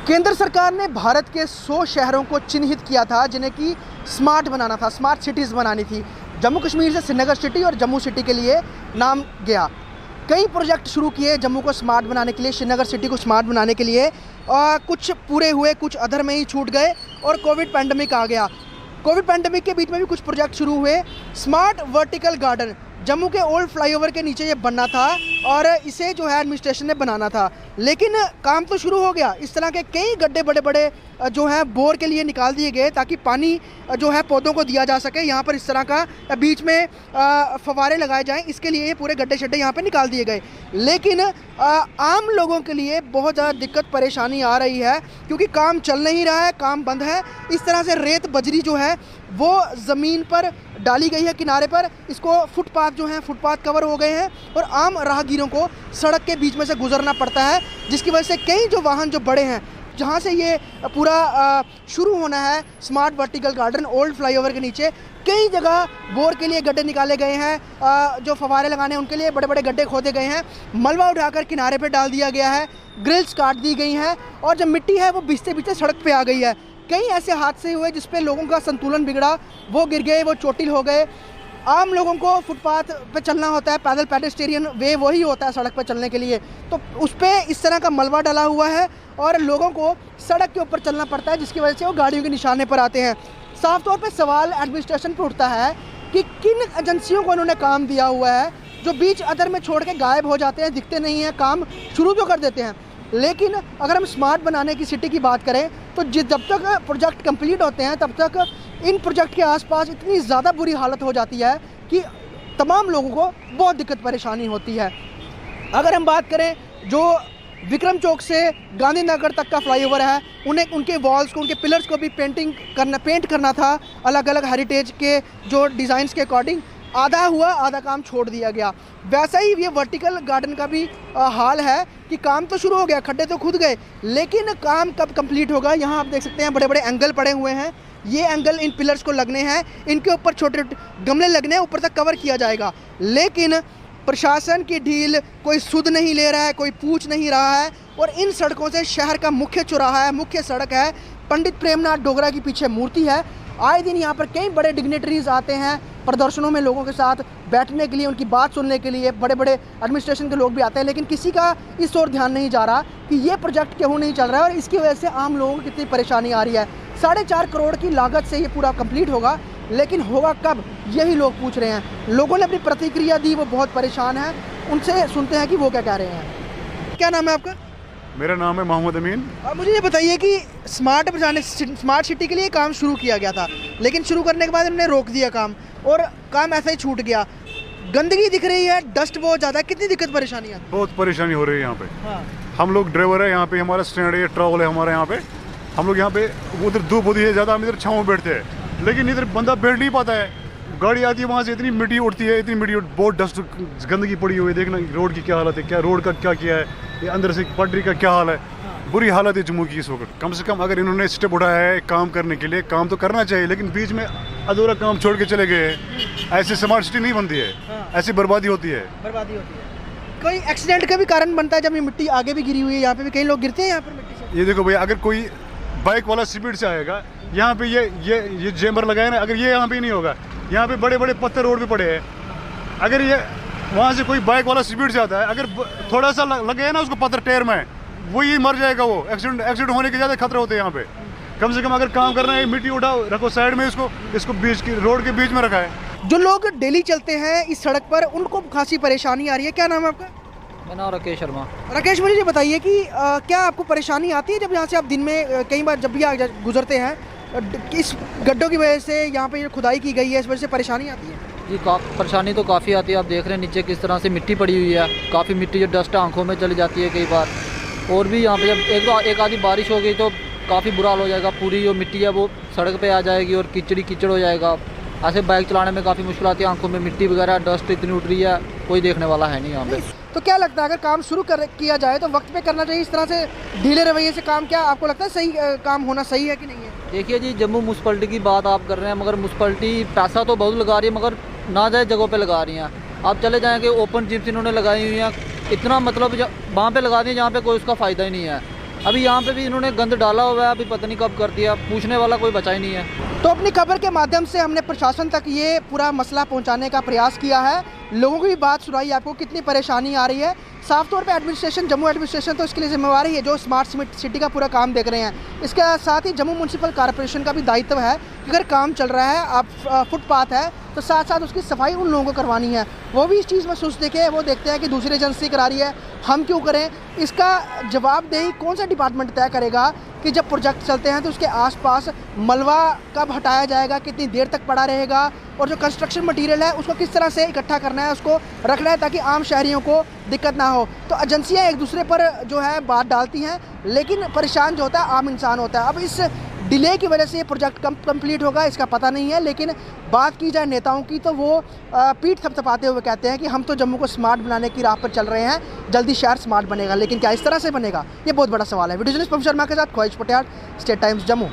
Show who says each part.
Speaker 1: केंद्र सरकार ने भारत के 100 शहरों को चिन्हित किया था जिन्हें कि स्मार्ट बनाना था, स्मार्ट सिटीज़ बनानी थी। जम्मू कश्मीर से श्रीनगर सिटी और जम्मू सिटी के लिए नाम गया। कई प्रोजेक्ट शुरू किए जम्मू को स्मार्ट बनाने के लिए, श्रीनगर सिटी को स्मार्ट बनाने के लिए। कुछ पूरे हुए, कुछ अधर में ही छूट गए और कोविड पैंडमिक आ गया। कोविड पैंडमिक के बीच में भी कुछ प्रोजेक्ट शुरू हुए। स्मार्ट वर्टिकल गार्डन जम्मू के ओल्ड फ्लाईओवर के नीचे ये बनना था और इसे जो है एडमिनिस्ट्रेशन ने बनाना था, लेकिन काम तो शुरू हो गया। इस तरह के कई गड्ढे बड़े बड़े जो है बोर के लिए निकाल दिए गए ताकि पानी जो है पौधों को दिया जा सके। यहाँ पर इस तरह का बीच में फव्वारे लगाए जाएं, इसके लिए ये पूरे गड्ढे शड्ढे यहाँ पे निकाल दिए गए। लेकिन आम लोगों के लिए बहुत ज़्यादा दिक्कत परेशानी आ रही है क्योंकि काम चल नहीं रहा है, काम बंद है। इस तरह से रेत बजरी जो है वो ज़मीन पर डाली गई है किनारे पर। इसको फुटपाथ जो है, फुटपाथ कवर हो गए हैं और आम राहगीरों को सड़क के बीच में से गुजरना पड़ता है, जिसकी वजह से कई जो वाहन जो बड़े हैं, जहाँ से ये पूरा शुरू होना है smart vertical garden old flyover के नीचे, कई जगह बोर के लिए गड्ढे निकाले गए हैं। जो फव्वारे लगाने हैं उनके लिए बड़े बड़े गड्ढे खोदे गए हैं। मलबा उठाकर किनारे पे डाल दिया गया है, ग्रिल्स काट दी गई हैं और जो मिट्टी है वो भिजते भिजते सड़क पे आ गई है। कई ऐसे हादसे हुए जिस पे लोगों का संतुलन बिगड़ा, वो गिर गए, वो चोटिल हो गए। आम लोगों को फुटपाथ पे चलना होता है, पैदल पेडेस्टेरियन वे वही होता है सड़क पर चलने के लिए, तो उस पर इस तरह का मलबा डला हुआ है और लोगों को सड़क के ऊपर चलना पड़ता है, जिसकी वजह से वो गाड़ियों के निशाने पर आते हैं। साफ तौर पे सवाल एडमिनिस्ट्रेशन पर उठता है कि किन एजेंसियों को उन्होंने काम दिया हुआ है जो बीच अदर में छोड़ के गायब हो जाते हैं, दिखते नहीं हैं, काम शुरू तो कर देते हैं। लेकिन अगर हम स्मार्ट बनाने की सिटी की बात करें तो जब तक प्रोजेक्ट कंप्लीट होते हैं तब तक इन प्रोजेक्ट के आसपास इतनी ज़्यादा बुरी हालत हो जाती है कि तमाम लोगों को बहुत दिक्कत परेशानी होती है। अगर हम बात करें जो विक्रम चौक से गांधीनगर तक का फ्लाईओवर है, उन्हें उनके वॉल्स को, उनके पिलर्स को भी पेंट करना था अलग अलग हेरिटेज के जो डिज़ाइंस के अकॉर्डिंग। आधा हुआ, आधा काम छोड़ दिया गया। वैसा ही ये वर्टिकल गार्डन का भी हाल है कि काम तो शुरू हो गया, खड्डे तो खुद गए, लेकिन काम कब कंप्लीट होगा। यहाँ आप देख सकते हैं बड़े बड़े एंगल पड़े हुए हैं। ये एंगल इन पिलर्स को लगने हैं, इनके ऊपर छोटे गमले लगने हैं, ऊपर तक कवर किया जाएगा। लेकिन प्रशासन की ढील, कोई सुध नहीं ले रहा है, कोई पूछ नहीं रहा है। और इन सड़कों से शहर का मुख्य चौराहा है, मुख्य सड़क है, पंडित प्रेमनाथ डोगरा की पीछे मूर्ति है। आए दिन यहाँ पर कई बड़े डिग्नेटरीज आते हैं प्रदर्शनों में लोगों के साथ बैठने के लिए, उनकी बात सुनने के लिए बड़े बड़े एडमिनिस्ट्रेशन के लोग भी आते हैं, लेकिन किसी का इस ओर ध्यान नहीं जा रहा कि ये प्रोजेक्ट क्यों नहीं चल रहा है और इसकी वजह से आम लोगों को कितनी परेशानी आ रही है। 4.5 करोड़ की लागत से ये पूरा कंप्लीट होगा, लेकिन होगा कब, यही लोग पूछ रहे हैं। लोगों ने अपनी प्रतिक्रिया दी, वो बहुत परेशान है। उनसे सुनते हैं कि वो क्या कह रहे हैं। क्या नाम है आपका?
Speaker 2: मेरा नाम है मोहम्मद अमीन।
Speaker 1: मुझे ये बताइए कि स्मार्ट सिटी के लिए काम शुरू किया गया था, लेकिन शुरू करने के बाद उन्होंने रोक दिया काम और काम ऐसा ही छूट गया। गंदगी दिख रही है, डस्ट बहुत ज़्यादा है, कितनी दिक्कत परेशानी है?
Speaker 2: बहुत परेशानी हो रही है यहाँ पे।
Speaker 1: हाँ।
Speaker 2: हम लोग ड्राइवर है यहाँ पे, हमारा स्टैंड है, ट्रैवल है हमारे यहाँ पे। हम लोग यहाँ पे उधर धूप होती है ज़्यादा, हम इधर छाँव में बैठते हैं, लेकिन इधर बंदा बैठ नहीं पाता है। गाड़ी आती है वहाँ से, इतनी मिट्टी उड़ती है, इतनी मिट्टी, बहुत डस्ट गंदगी पड़ी हुई है। देखना रोड की क्या हालत है, क्या रोड का क्या किया है, ये अंदर से पटरी का क्या हाल है। बुरी हालत है जम्मू की इस वक्त। कम से कम अगर इन्होंने स्टेप उठाया है काम करने के लिए, काम तो करना चाहिए, लेकिन बीच में अधूरा काम छोड़ के चले गए हैं। ऐसे स्मार्ट सिटी नहीं बनती है, ऐसी बर्बादी होती है।
Speaker 1: कोई एक्सीडेंट का भी कारण बनता है जब ये मिट्टी आगे भी गिरी हुई है, यहाँ पे भी कई लोग गिरते हैं यहाँ पर मिट्टी से।
Speaker 2: ये देखो भैया, अगर कोई बाइक वाला स्पीड से आएगा यहाँ पे, ये जेम्बर लगाए ना, अगर ये यहाँ पे नहीं होगा, यहाँ पे बड़े बड़े पत्थर रोड पे पड़े हैं। अगर ये वहाँ से कोई बाइक वाला स्पीड से आता है, अगर थोड़ा सा लगे ना उसको पत्थर टायर में, वही मर जाएगा। वो एक्सीडेंट होने के ज़्यादा खतरे होते हैं यहाँ पे। कम से कम अगर काम करना है, मिट्टी उठाओ, रखो साइड में, इसको बीच की रोड के बीच में रखा है।
Speaker 1: जो लोग डेली चलते हैं इस सड़क पर, उनको खासी परेशानी आ रही है। क्या नाम है आपका?
Speaker 3: मेरा नाम राकेश शर्मा।
Speaker 1: राकेश, मुझे ये बताइए कि क्या आपको परेशानी आती है जब यहाँ से आप दिन में कई बार जब भी गुजरते हैं, इस गड्ढों की वजह से यहाँ पे खुदाई की गई है, इस वजह से परेशानी आती है?
Speaker 3: जी, परेशानी तो काफ़ी आती है। आप देख रहे हैं नीचे किस तरह से मिट्टी पड़ी हुई है, काफ़ी मिट्टी, जो डस्ट आंखों में चली जाती है कई बार। और भी यहाँ पे जब एक आधी बारिश हो गई तो काफ़ी बुरा हाल हो जाएगा, पूरी जो मिट्टी है वो सड़क पे आ जाएगी और कीचड़ हो जाएगा। ऐसे बाइक चलाने में काफ़ी मुश्किल आती है, आंखों में मिट्टी वगैरह, डस्ट इतनी उठ रही है, कोई देखने वाला है नहीं यहाँ पे।
Speaker 1: तो क्या लगता है अगर काम शुरू किया जाए तो वक्त पे करना चाहिए? इस तरह से ढीले रवैये से काम, क्या आपको लगता है सही काम होना सही है कि नहीं है?
Speaker 3: देखिए जी, जम्मू म्यूनसिपलिटी की बात आप कर रहे हैं, मगर म्यूनसिपलिटी पैसा तो बहुत लगा रही है, मगर ना जाए जगहों पे लगा रही हैं। आप चले जाएंगे, ओपन जिम्स इन्होंने लगाई हुई हैं, इतना मतलब वहाँ पे लगा दी जहाँ पे कोई उसका फ़ायदा ही नहीं है। अभी यहाँ पे भी इन्होंने गंद डाला हुआ है, अभी पता नहीं कब कर दिया, पूछने वाला कोई बचा ही नहीं है।
Speaker 1: तो अपनी खबर के माध्यम से हमने प्रशासन तक ये पूरा मसला पहुंचाने का प्रयास किया है, लोगों की भी बात सुनाई, आपको कितनी परेशानी आ रही है। साफ तौर पे एडमिनिस्ट्रेशन, जम्मू एडमिनिस्ट्रेशन तो इसके लिए जिम्मेवार है, जो स्मार्ट सिटी का पूरा काम देख रहे हैं। इसके साथ ही जम्मू म्यूनसिपल कॉरपोरेशन का भी दायित्व है कि अगर काम चल रहा है, आप फुटपाथ है, तो साथ साथ उसकी सफाई उन लोगों को करवानी है। वो भी इस चीज़ में सोचते के वो देखते हैं कि दूसरी एजेंसी करा रही है, हम क्यों करें। इसका जवाबदेही कौन सा डिपार्टमेंट तय करेगा कि जब प्रोजेक्ट चलते हैं तो उसके आसपास मलबा कब हटाया जाएगा, कितनी देर तक पड़ा रहेगा, और जो कंस्ट्रक्शन मटेरियल है उसको किस तरह से इकट्ठा करना है, उसको रखना है ताकि आम शहरियों को दिक्कत ना हो। तो एजेंसियां एक दूसरे पर जो है बात डालती हैं, लेकिन परेशान जो होता है आम इंसान होता है। अब इस डिले की वजह से ये प्रोजेक्ट कंप्लीट होगा इसका पता नहीं है, लेकिन बात की जाए नेताओं की तो वो पीठ थपथपाते हुए कहते हैं कि हम तो जम्मू को स्मार्ट बनाने की राह पर चल रहे हैं, जल्दी शहर स्मार्ट बनेगा। लेकिन क्या इस तरह से बनेगा, ये बहुत बड़ा सवाल है। वीडियो जर्नलिस्ट पवन शर्मा के साथ ख्वाहिश पटियाल, स्टेट टाइम्स जम्मू।